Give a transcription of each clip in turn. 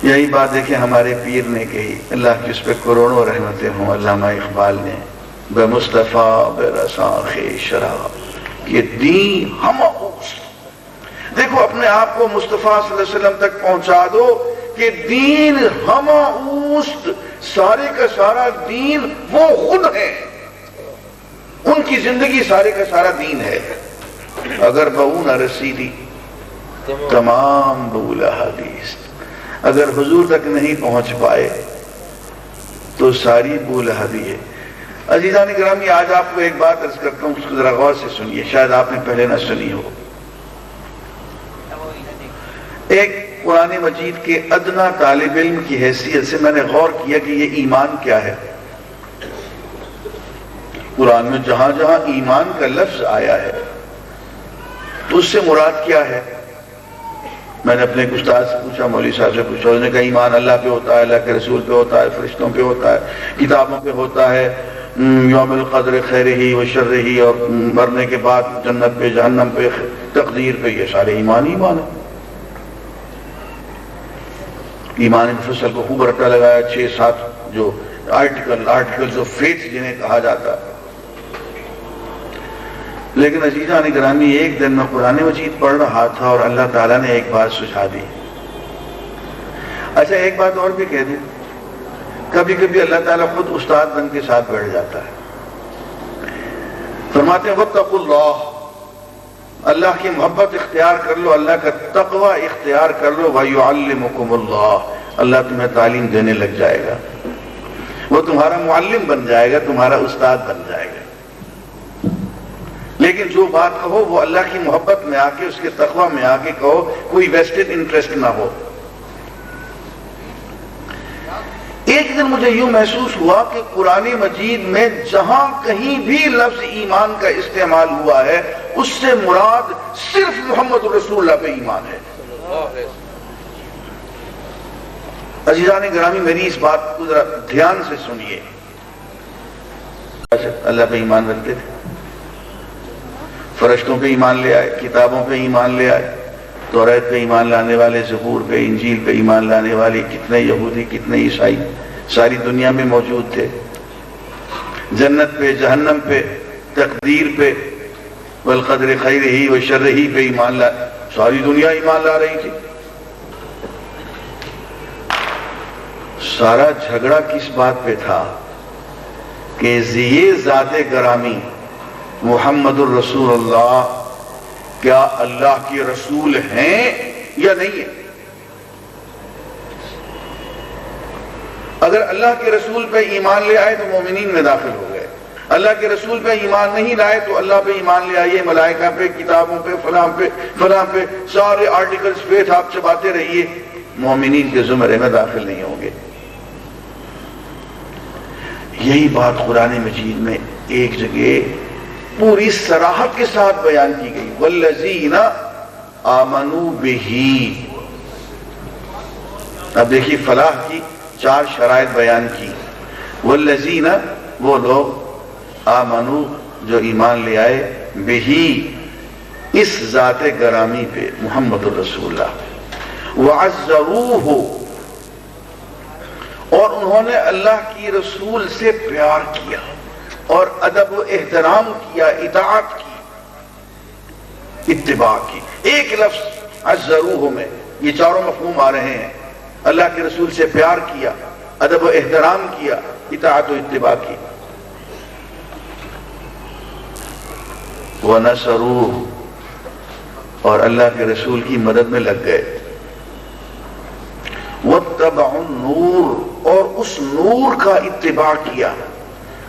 یہی بات دیکھیں ہمارے پیر نے کہی، اللہ کی اس پہ کروڑوں رحمتیں ہوں، علامہ اقبال نے، بے مصطفیٰ بے رساخ شرح یہ دین ہم اوست۔ دیکھو اپنے آپ کو مصطفیٰ صلی اللہ علیہ وسلم تک پہنچا دو کہ دین ہم اوست، سارے کا سارا دین وہ خود ہے، ان کی زندگی سارے کا سارا دین ہے۔ اگر بہو نہ رسیدی تمام بولا حدیث، اگر حضور تک نہیں پہنچ پائے تو ساری بول حدی ہے۔ عزیزان گرامی، آج آپ کو ایک بات عرض کرتا ہوں، اس کو ذرا غور سے سنیے، شاید آپ نے پہلے نہ سنی ہو۔ ایک قرآن مجید کے ادنا طالب علم کی حیثیت سے میں نے غور کیا کہ یہ ایمان کیا ہے۔ قرآن میں جہاں جہاں ایمان کا لفظ آیا ہے تو اس سے مراد کیا ہے؟ میں نے اپنے استاد سے پوچھا، مولوی صاحب سے پوچھا، انہوں نے کہا ایمان اللہ پہ ہوتا ہے، اللہ کے رسول پہ ہوتا ہے، فرشتوں پہ ہوتا ہے، کتابوں پہ ہوتا ہے، یوم القدر خیر ہی و شر ہی، اور مرنے کے بعد جنت پہ جہنم پہ تقدیر پہ، یہ سارے ایمان ہے۔ ایمان مفصل کو خوب رٹا لگایا، 6-7 جو آرٹیکلز آف فیتھ جنہیں کہا جاتا ہے۔ لیکن عزیزان گرامی، ایک دن میں قرآن مجید پڑھ رہا تھا اور اللہ تعالیٰ نے ایک بات سجھا دی۔ اچھا ایک بات اور بھی کہہ دوں، کبھی کبھی اللہ تعالیٰ خود استاد بن کے ساتھ بیٹھ جاتا ہے، فرماتے ہیں واتقوا اللہ، اللہ کی محبت اختیار کر لو، اللہ کا تقوی اختیار کر لو، وَيُعَلِّمُكُمُ اللَّهُ، اللہ تمہیں تعلیم دینے لگ جائے گا، وہ تمہارا معلم بن جائے گا، تمہارا استاد بن جائے گا۔ لیکن جو بات کہو وہ اللہ کی محبت میں آ کے، اس کے تقوی میں آ کے کہو، کوئی ویسٹڈ انٹرسٹ نہ ہو۔ ایک دن مجھے یوں محسوس ہوا کہ قرآن مجید میں جہاں کہیں بھی لفظ ایمان کا استعمال ہوا ہے اس سے مراد صرف محمد رسول اللہ پہ ایمان ہے۔ عزیزان گرامی، میری اس بات کو ذرا دھیان سے سنیے۔ اللہ پہ ایمان رکھتے تھے، فرشتوں پہ ایمان لے آئے، کتابوں پہ ایمان لے آئے، توریت پہ ایمان لانے والے، زبور پہ، انجیل پہ ایمان لانے والے کتنے یہودی کتنے عیسائی ساری دنیا میں موجود تھے، جنت پہ، جہنم پہ، تقدیر پہ، والقدر خیرہ و شرہ پہ ایمان لا، ساری دنیا ایمان لا رہی تھی۔ سارا جھگڑا کس بات پہ تھا کہ یہ ذات گرامی محمد الرسول اللہ کیا اللہ کے رسول ہیں یا نہیں ہیں؟ اگر اللہ کے رسول پہ ایمان لے آئے تو مومنین میں داخل ہو گئے، اللہ کے رسول پہ ایمان نہیں لائے تو اللہ پہ ایمان لے آئیے، ملائکہ پہ، کتابوں پہ، فلاں پہ، سارے آرٹیکلز فیتھ آپ چباتے رہیے، مومنین کے زمرے میں داخل نہیں ہوں گے۔ یہی بات قرآن مجید میں ایک جگہ پوری صراحت کے ساتھ بیان کی گئی، والذین آمنوا بہ۔ اب دیکھیے فلاح کی 4 شرائط بیان کی، والذین وہ لوگ، آمنوا جو ایمان لے آئے، بہ اس ذات گرامی پہ، محمد الرسول اللہ، وعزروہ اور انہوں نے اللہ کی رسول سے پیار کیا اور ادب و احترام کیا، اطاعت کی، اتباع کی۔ ایک لفظ عزروہ میں یہ 4 مفہوم آ رہے ہیں، اللہ کے رسول سے پیار کیا، ادب و احترام کیا، اطاعت و اتباع کی۔ وَنَصَرُوهُ اور اللہ کے رسول کی مدد میں لگ گئے، وَاتَّبَعُوا النُّورَ اور اس نور کا اتباع کیا،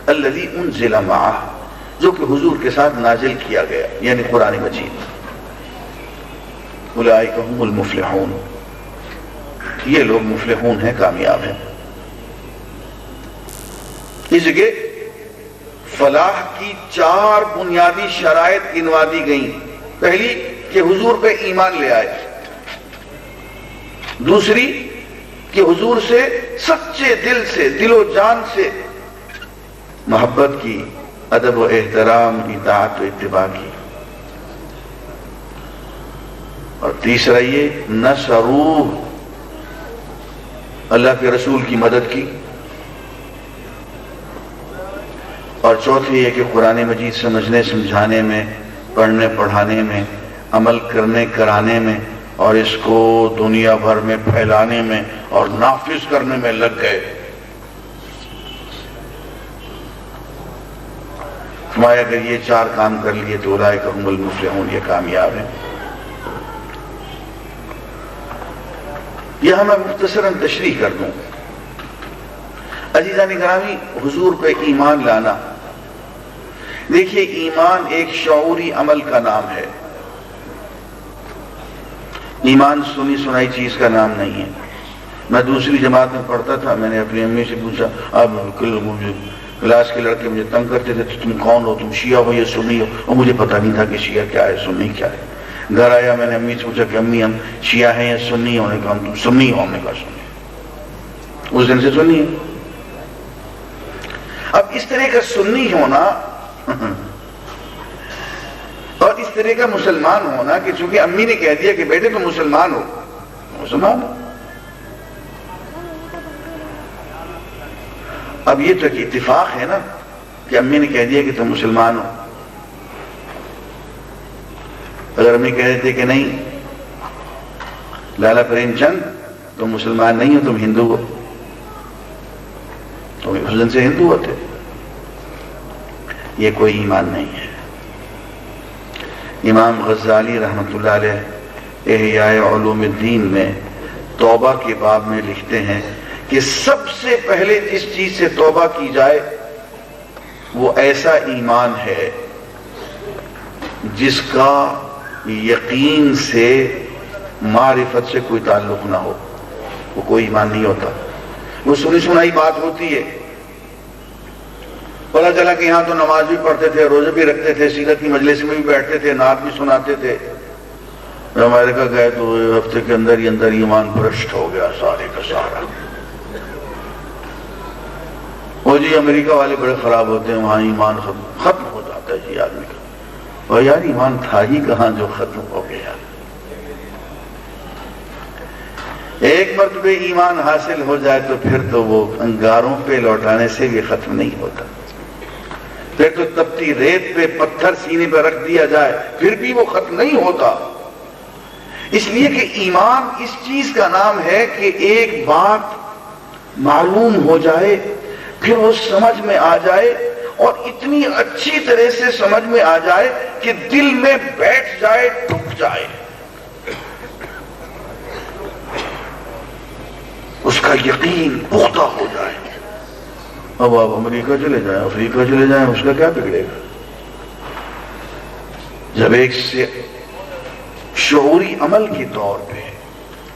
الذی انزل معہ جو کہ حضور کے ساتھ نازل کیا گیا، یعنی قرآن مجید۔ اولئک هم المفلحون، یہ لوگ مفلحون ہیں، کامیاب ہیں۔ اس جگہ فلاح کی 4 بنیادی شرائط گنوا دی گئیں۔ پہلی کہ حضور پہ ایمان لے آئے، دوسری کہ حضور سے سچے دل سے، دل و جان سے محبت کی، ادب و احترام، اطاعت و اتباع کی، اور تیسرا یہ نصروہ اللہ کے رسول کی مدد کی، اور چوتھی یہ کہ قرآن مجید سمجھنے سمجھانے میں، پڑھنے پڑھانے میں، عمل کرنے کرانے میں، اور اس کو دنیا بھر میں پھیلانے میں اور نافذ کرنے میں لگ گئے۔ فرمایا اگر یہ 4 کام کر لیے تو اولئک هم المفلحون، یہ کامیاب ہیں۔ یہاں میں مختصراً تشریح کر دوں۔ عزیزان گرامی، حضور پہ ایمان لانا، دیکھیے ایمان ایک شعوری عمل کا نام ہے، ایمان سنی سنائی چیز کا نام نہیں ہے۔ میں دوسری جماعت میں پڑھتا تھا، میں نے اپنی امی سے پوچھا، اب کلاس کے لڑکے مجھے تنگ کرتے تھے، تم کون ہو، تم شیعہ ہو یا سنی ہو، اور مجھے پتہ نہیں تھا کہ شیعہ کیا ہے، سنی کیا ہے۔ گھر آیا، میں نے امی سے پوچھا کہ امی ہم شیعہ ہیں یا سنی ہیں؟ انہوں نے کہا تم سنی ہو، ہم نے کہا سنی۔ اس دن سے سنی ہے۔ اب اس طرح کا سنی ہونا اور اس طرح کا مسلمان ہونا کہ چونکہ امی نے کہہ دیا کہ بیٹے تم مسلمان ہو، مسلمان ہو۔ اب یہ تو ایک اتفاق ہے نا کہ امی نے کہہ دیا کہ تم مسلمان ہو۔ اگر امی کہہ دیتے کہ نہیں لالا پریم چند تم مسلمان نہیں ہو، تم ہندو ہو، تو اس دن سے ہندو ہوتے، یہ کوئی ایمان نہیں ہے۔ امام غزالی رحمۃ اللہ علیہ احیاء علوم الدین میں توبہ کے باب میں لکھتے ہیں کہ سب سے پہلے جس چیز سے توبہ کی جائے وہ ایسا ایمان ہے جس کا یقین سے معرفت سے کوئی تعلق نہ ہو، وہ کوئی ایمان نہیں ہوتا۔ وہ سنی سنائی بات ہوتی ہے، پتہ چلا کہ یہاں تو نماز بھی پڑھتے تھے، روزے بھی رکھتے تھے، سیرت کی مجلس میں بھی بیٹھتے تھے، نعت بھی سناتے تھے، امریکہ گئے تو ہفتے کے اندر ہی اندر ایمان برشت ہو گیا سارے کا سارا۔ وہ جی امریکہ والے بڑے خراب ہوتے ہیں، وہاں ایمان ختم ہو جاتا ہے جی آدمی کا۔ اور یار ایمان تھا ہی کہاں جو ختم ہو گیا؟ ایک مرتبہ ایمان حاصل ہو جائے تو پھر تو وہ انگاروں پہ لوٹانے سے بھی ختم نہیں ہوتا، پھر تو تپتی ریت پہ پتھر سینے پہ رکھ دیا جائے پھر بھی وہ ختم نہیں ہوتا۔ اس لیے کہ ایمان اس چیز کا نام ہے کہ ایک بات معلوم ہو جائے، پھر وہ سمجھ میں آ جائے، اور اتنی اچھی طرح سے سمجھ میں آ جائے کہ دل میں بیٹھ جائے، ٹک جائے، اس کا یقین پختہ ہو جائے۔ اب آپ امریکہ چلے جائیں، افریقہ چلے جائیں، اس کا کیا بگڑے گا؟ جب ایک سے شعوری عمل کے طور پہ،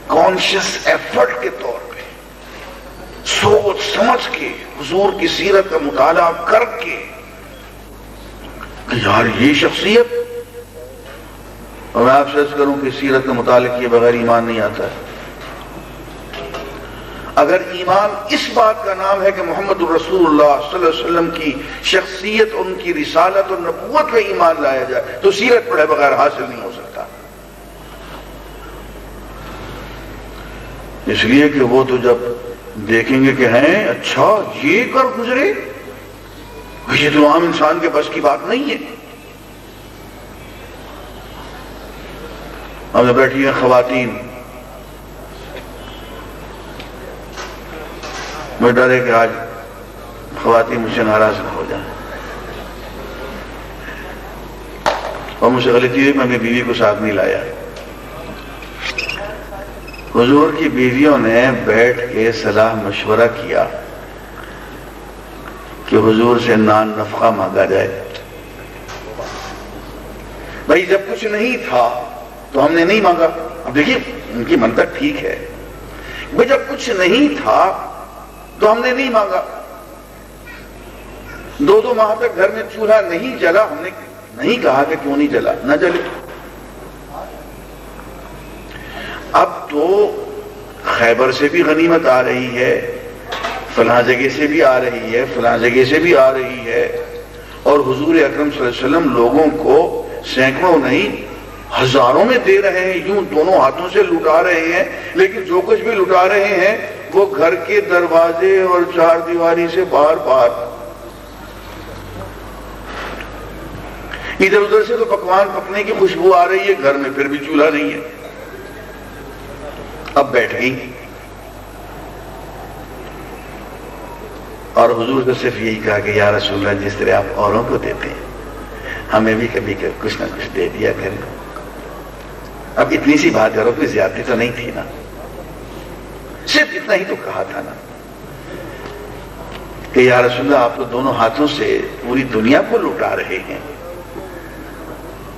کانشیس ایفرٹ کے طور پہ، سوچ سمجھ کے حضور کی سیرت کا مطالعہ کر کے کہ یار یہ شخصیت، اور میں آپ سے عرض کروں کہ سیرت کا مطالعہ کیے بغیر ایمان نہیں آتا ہے۔ اگر ایمان اس بات کا نام ہے کہ محمد الرسول اللہ صلی اللہ علیہ وسلم کی شخصیت، ان کی رسالت اور نبوت پہ ایمان لایا جائے تو سیرت پڑھے بغیر حاصل نہیں ہو سکتا۔ اس لیے کہ وہ تو جب دیکھیں گے کہ ہیں اچھا یہ کر گزرے، یہ تو عام انسان کے بس کی بات نہیں ہے۔ ہم نے بیٹھی ہیں خواتین، میں ڈرے کہ آج خواتین مجھ سے ناراض نہ ہو جائیں، اور مجھ سے غلطی ہوئی، میں اپنی بیوی کو ساتھ نہیں لایا۔ حضور کی بیویوں نے بیٹھ کے صلاح مشورہ کیا کہ حضور سے نان نفقہ مانگا جائے۔ بھائی جب کچھ نہیں تھا تو ہم نے نہیں مانگا۔ اب دیکھیے ان کی منطق ٹھیک ہے، بھائی جب کچھ نہیں تھا تو ہم نے نہیں مانگا۔ 2 ماہ تک گھر میں چولہا نہیں جلا، ہم نے نہیں کہا کہ کیوں نہیں جلا، نہ جلے۔ اب تو خیبر سے بھی غنیمت آ رہی ہے، فلاں جگہ سے بھی آ رہی ہے، فلاں جگہ سے بھی آ رہی ہے، اور حضور اکرم صلی اللہ علیہ وسلم لوگوں کو سینکڑوں نہیں ہزاروں میں دے رہے ہیں، یوں دونوں ہاتھوں سے لٹا رہے ہیں، لیکن جو کچھ بھی لٹا رہے ہیں وہ گھر کے دروازے اور چار دیواری سے باہر ادھر ادھر سے تو پکوان پکنے کی خوشبو آ رہی ہے گھر میں، پھر بھی چولہا نہیں ہے. اب بیٹھ گئی اور حضور کو صرف یہی کہا کہ یا رسول اللہ جس طرح آپ اوروں کو دیتے ہیں ہمیں بھی کبھی کچھ نہ کچھ دے دیا کریں. اب اتنی سی بات کرو، کوئی زیادتی تو نہیں تھی نا، صرف اتنا ہی تو کہا تھا نا کہ یا رسول اللہ آپ تو دونوں ہاتھوں سے پوری دنیا کو لوٹا رہے ہیں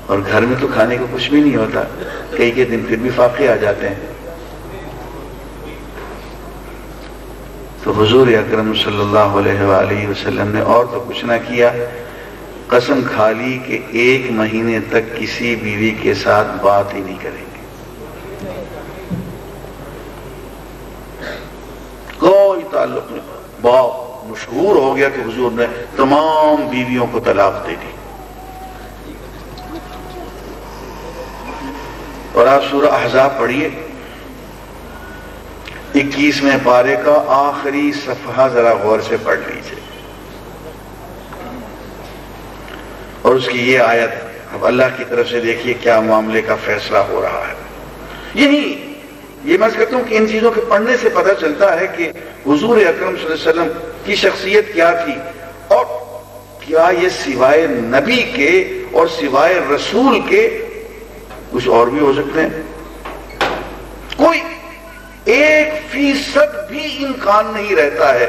اور گھر میں تو کھانے کو کچھ بھی نہیں ہوتا، کئی کے دن پھر بھی فاقے آ جاتے ہیں. تو حضور اکرم صلی اللہ علیہ وآلہ وسلم نے اور تو کچھ نہ کیا، قسم کھا لی کہ 1 مہینے تک کسی بیوی کے ساتھ بات ہی نہیں کریں گے، کوئی تعلق نہیں. بہت مشہور ہو گیا کہ حضور نے تمام بیویوں کو طلاق دے دی. اور آپ سورہ احزاب پڑھیے، 21ویں پارے کا آخری صفحہ ذرا غور سے پڑھ لیجیے اور اس کی یہ آیت. اب اللہ کی طرف سے دیکھیے کیا معاملے کا فیصلہ ہو رہا ہے. یہ میں کہتا ہوں کہ ان چیزوں کے پڑھنے سے پتہ چلتا ہے کہ حضور اکرم صلی اللہ علیہ وسلم کی شخصیت کیا تھی، اور کیا یہ سوائے نبی کے اور سوائے رسول کے کچھ اور بھی ہو سکتے ہیں. کوئی 1% بھی امکان نہیں رہتا ہے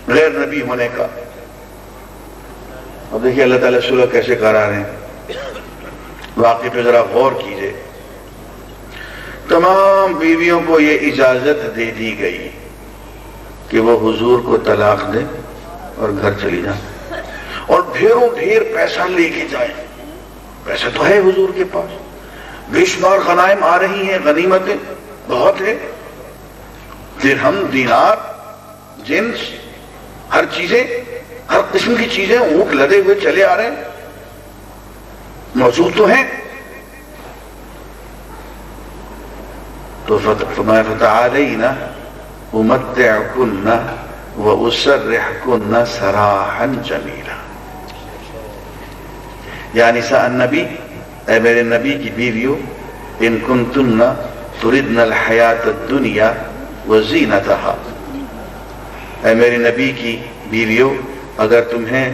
غیر نبی ہونے کا. اب دیکھیے اللہ تعالیٰ صلح کیسے کرا رہے ہیں، واقعے پہ ذرا غور کیجئے. تمام بیویوں کو یہ اجازت دے دی گئی کہ وہ حضور کو طلاق دیں اور گھر چلی جائیں اور ڈھیروں ڈھیر پیسہ لے کے جائیں. پیسہ تو ہے حضور کے پاس، بے شمار غنائم آ رہی ہیں، غنیمتیں بہت ہے، درہم، دینار، جنس، ہر چیزیں، ہر قسم کی چیزیں اونٹ لدے ہوئے چلے آ رہے ہیں، موجود تو ہیں. تو فرمایا فتعالینا امتعکن واسرحکن سراحا جمیلا. یا نساء النبی، اے میرے نبی کی بیویوں، ان کنتن تردن الحیات الدنیا وزینتہا، اے میرے نبی کی بیویوں اگر تمہیں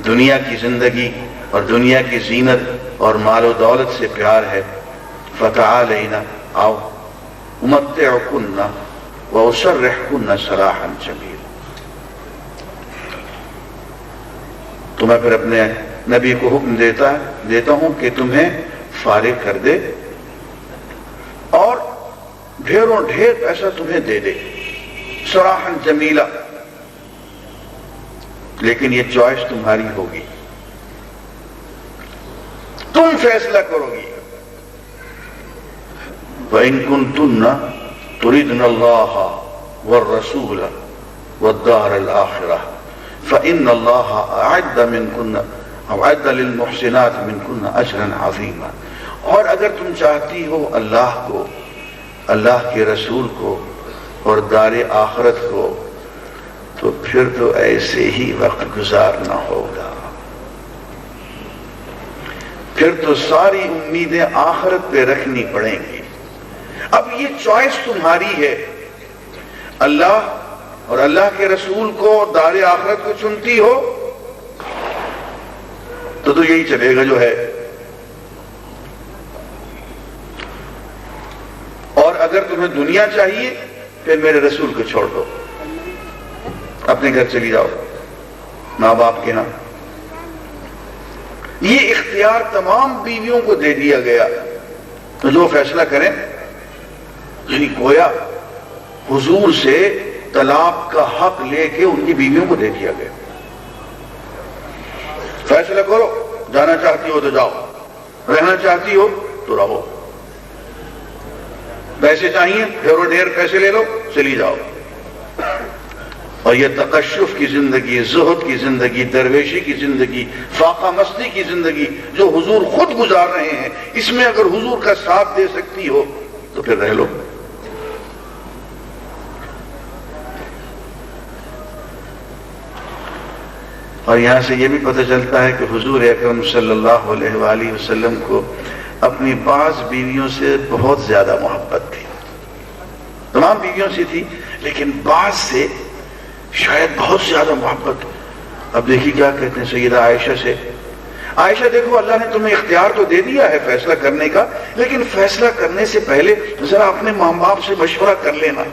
دنیا کی زندگی اور دنیا کی زینت اور مال و دولت سے پیار ہے، فتعالینا، آؤ، امتعکن واسرحکن سراحا جمیلا. تو میں پھر اپنے نبی کو حکم دیتا ہوں کہ تمہیں فارغ کر دے اور ڈھیروں ڈھیر پیسہ تمہیں دے دے، سراحا جمیلا. لیکن یہ چوائس تمہاری ہوگی، تم فیصلہ کرو گی. وَإِن كُنتُنَّ تُرِدْنَ اللَّهَ وَالرَّسُولَ وَالدَّارَ الْآخِرَةَ فَإِنَّ اللَّهَ أَعَدَّ لِلْمُحْسِنَاتِ مِنْكُنَّ أَجْرًا عَظِيمًا. اور اگر تم چاہتی ہو اللہ کو، اللہ کے رسول کو اور دار آخرت کو، تو پھر تو ایسے ہی وقت گزارنا ہوگا، پھر تو ساری امیدیں آخرت پہ رکھنی پڑیں گی. اب یہ چوائس تمہاری ہے، اللہ اور اللہ کے رسول کو اور دار آخرت کو چنتی ہو تو یہی چلے گا جو ہے، اور اگر تمہیں دنیا چاہیے پھر میرے رسول کو چھوڑ دو، اپنے گھر چلی جاؤ ماں باپ کے ہاں. یہ اختیار تمام بیویوں کو دے دیا گیا، تو جو فیصلہ کریں. یعنی گویا حضور سے طلاق کا حق لے کے ان کی بیویوں کو دے دیا گیا. فیصلہ کرو، جانا چاہتی ہو تو جاؤ، رہنا چاہتی ہو تو رہو، پیسے چاہیے ڈھیروں ڈھیر پیسے لے لو، چلی جاؤ. اور یہ تکشف کی زندگی، زہد کی زندگی، درویشی کی زندگی، فاقہ مستی کی زندگی جو حضور خود گزار رہے ہیں، اس میں اگر حضور کا ساتھ دے سکتی ہو تو پھر رہ لو. اور یہاں سے یہ بھی پتہ چلتا ہے کہ حضور اکرم صلی اللہ علیہ وآلہ وسلم کو اپنی بعض بیویوں سے بہت زیادہ محبت تھی. تمام بیویوں سے تھی لیکن بعض سے شاید بہت زیادہ محبت. اب دیکھیے کیا کہتے ہیں سیدہ عائشہ سے, عائشہ دیکھو اللہ نے تمہیں اختیار تو دے دیا ہے فیصلہ کرنے کا, لیکن فیصلہ کرنے سے پہلے ذرا اپنے ماں باپ سے مشورہ کر لینا.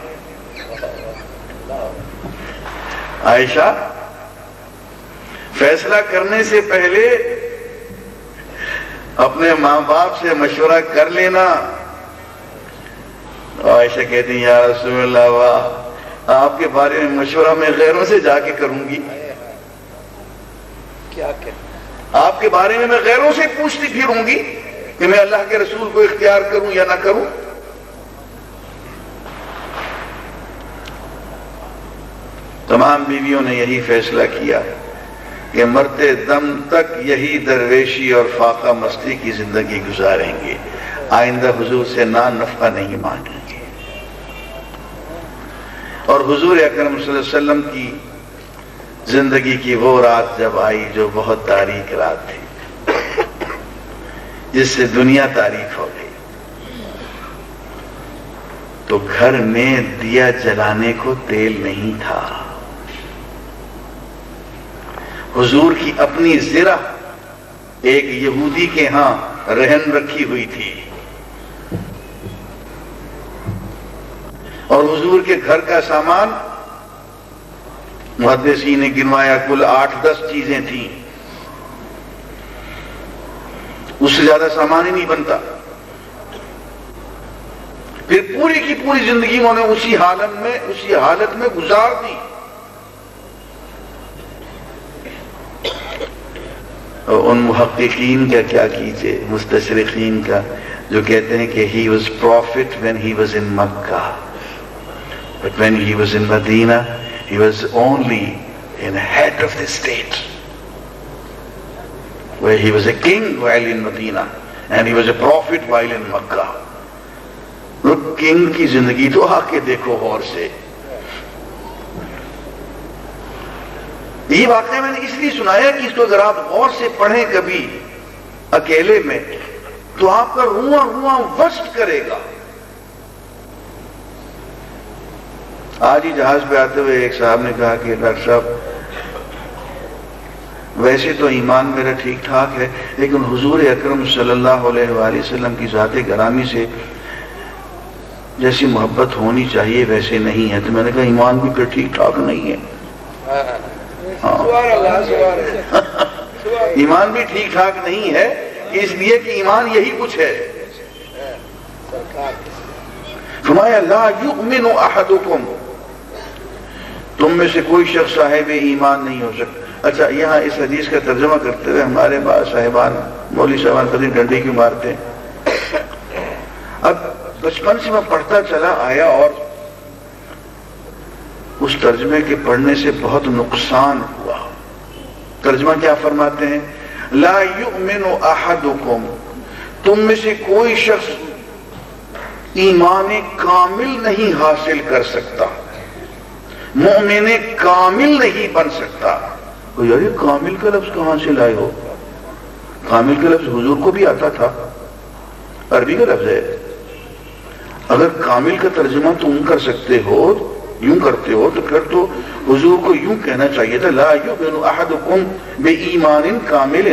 عائشہ فیصلہ کرنے سے پہلے اپنے ماں باپ سے مشورہ کر لینا. عائشہ کہتی ہیں یا رسول اللہ واہ, آپ کے بارے میں مشورہ میں غیروں سے جا کے کروں گی. کیا آپ کے بارے میں غیروں سے پوچھتی پھروں گی کہ میں اللہ کے رسول کو اختیار کروں یا نہ کروں. تمام بیویوں نے یہی فیصلہ کیا کہ مرتے دم تک یہی درویشی اور فاقہ مستی کی زندگی گزاریں گے, آئندہ حضور سے نفع نہیں مانگیں گے. اور حضور اکرم صلی اللہ علیہ وسلم کی زندگی کی وہ رات جب آئی جو بہت تاریک رات تھی, جس سے دنیا تاریک ہو گئی, تو گھر میں دیا جلانے کو تیل نہیں تھا. حضور کی اپنی زرہ ایک یہودی کے ہاں رہن رکھی ہوئی تھی, اور حضور کے گھر کا سامان محدثین نے گنوایا کل 8-10 چیزیں تھیں, اس سے زیادہ سامان ہی نہیں بنتا. پھر پوری کی پوری زندگی انہوں نے اسی حالت میں گزار دی. ان محققین کا کیا کیجئے, مستشرقین کا, جو کہتے ہیں کہ he was prophet when he was in Makkah, but when he was in Medina he was only in the head of the state, where he was a king while in Medina and he was a prophet while in Makkah. look, king کی زندگی تو آ کے دیکھو غور سے. یہ واقعہ میں نے اس لیے سنایا کہ اس کو اگر آپ غور سے پڑھیں کبھی اکیلے میں تو آپ کا رواں وسط کرے گا. آج ہی جہاز پہ آتے ہوئے ایک صاحب نے کہا کہ ڈاکٹر صاحب ویسے تو ایمان میرا ٹھیک ٹھاک ہے, لیکن حضور اکرم صلی اللہ علیہ وآلہ وسلم کی ذات گرامی سے جیسی محبت ہونی چاہیے ویسے نہیں ہے. تو میں نے کہا ایمان بھی پھر ٹھیک ٹھاک نہیں ہے. ایمان بھی ٹھیک ٹھاک نہیں ہے اس لیے کہ ایمان یہی کچھ ہے. فرمایا لا یؤمن احدکم, تم میں سے کوئی شخص صاحب ایمان نہیں ہو سکتا. اچھا, یہاں اس حدیث کا ترجمہ کرتے ہوئے ہمارے صاحبان مولوی صاحبان قدیم ڈنڈی کیوں مارتے ہیں. اب بچپن سے میں پڑھتا چلا آیا اور اس ترجمے کے پڑھنے سے بہت نقصان ہوا. ترجمہ کیا فرماتے ہیں, لا یؤمن احدکم, تم میں سے کوئی شخص ایمان کامل نہیں حاصل کر سکتا, مومن کامل نہیں بن سکتا. یار یہ کامل کا لفظ کہاں سے لائے ہو؟ کامل کا لفظ حضور کو بھی آتا تھا, عربی کا لفظ ہے. اگر کامل کا ترجمہ تم کر سکتے ہو, یوں کرتے ہو, تو پھر تو حضور کو یوں کہنا چاہیے تھا لا یؤمن احدکم بایمان کامل.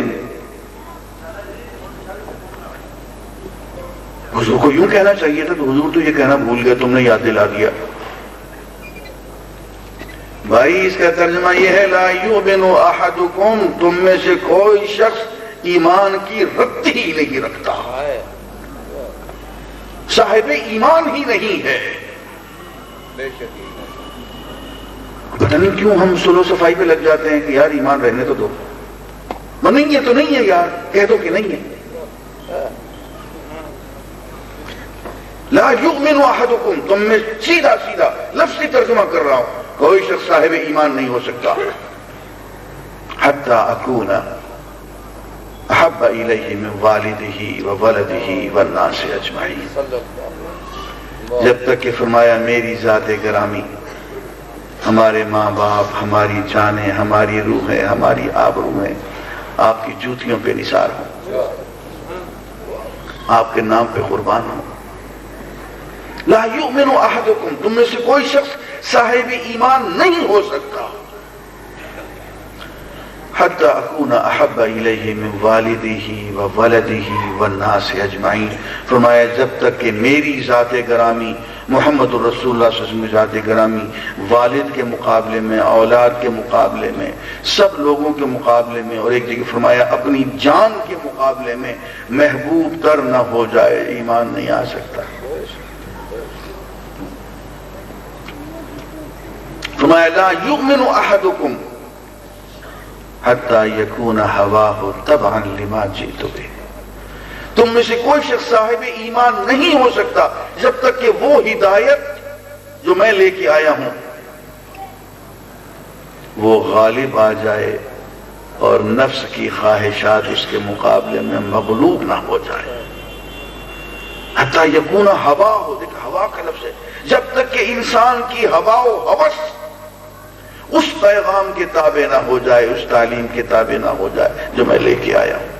حضور کو یوں کہنا چاہیے تھا, تو حضور تو یہ کہنا بھول گیا, تم نے یاد دلا دیا. بھائی اس کا ترجمہ یہ ہے لا یؤمن احدکم, تم میں سے کوئی شخص ایمان کی ربط ہی نہیں رکھتا, صاحب ایمان ہی نہیں ہے. پتہ نہیں کیوں ہم سلو صفائی پہ لگ جاتے ہیں کہ یار ایمان رہنے تو دو, نہیں ہے تو نہیں ہے یار, کہہ دو کہ نہیں ہے. لا یؤمن احدکم, تم میں سیدھا لفظی ترجمہ کر رہا ہوں, کوئی شخص صاحب ایمان نہیں ہو سکتا. حتی اکون احب الیہ من والدہ وولدہ والناس اجمعین, جب تک کہ فرمایا میری ذات گرامی ہمارے ماں باپ، ہماری جانیں، ہماری روحیں، ہماری آبرویں آپ کی جوتیوں پہ نثار ہوں، آپ کے نام پہ قربان ہوں۔ لا یؤمن احدکم، تم میں سے کوئی شخص صاحب ایمان نہیں ہو سکتا حتی اکون احب الیہ من والدہ وولدہ والناس اجمعین، فرمایا جب تک کہ میری ذات گرامی محمد الرسول اللہ صلی اللہ علیہ وسلم کی ذات گرامی والد کے مقابلے میں، اولاد کے مقابلے میں، سب لوگوں کے مقابلے میں، اور ایک جگہ فرمایا اپنی جان کے مقابلے میں محبوب تر نہ ہو جائے، ایمان نہیں آ سکتا۔ فرمایا لا یؤمن احدکم حتی یکون ہواہ تبعا لما جئت بہ، تم میں سے کوئی شخص صاحب ایمان نہیں ہو سکتا جب تک کہ وہ ہدایت جو میں لے کے آیا ہوں وہ غالب آ جائے اور نفس کی خواہشات اس کے مقابلے میں مغلوب نہ ہو جائے۔ حتی یکون ہواہ، دیکھ ہوا کا لفظ ہے، جب تک کہ انسان کی ہوا و ہوس اس پیغام کے تابع نہ ہو جائے، اس تعلیم کے تابع نہ ہو جائے جو میں لے کے آیا ہوں۔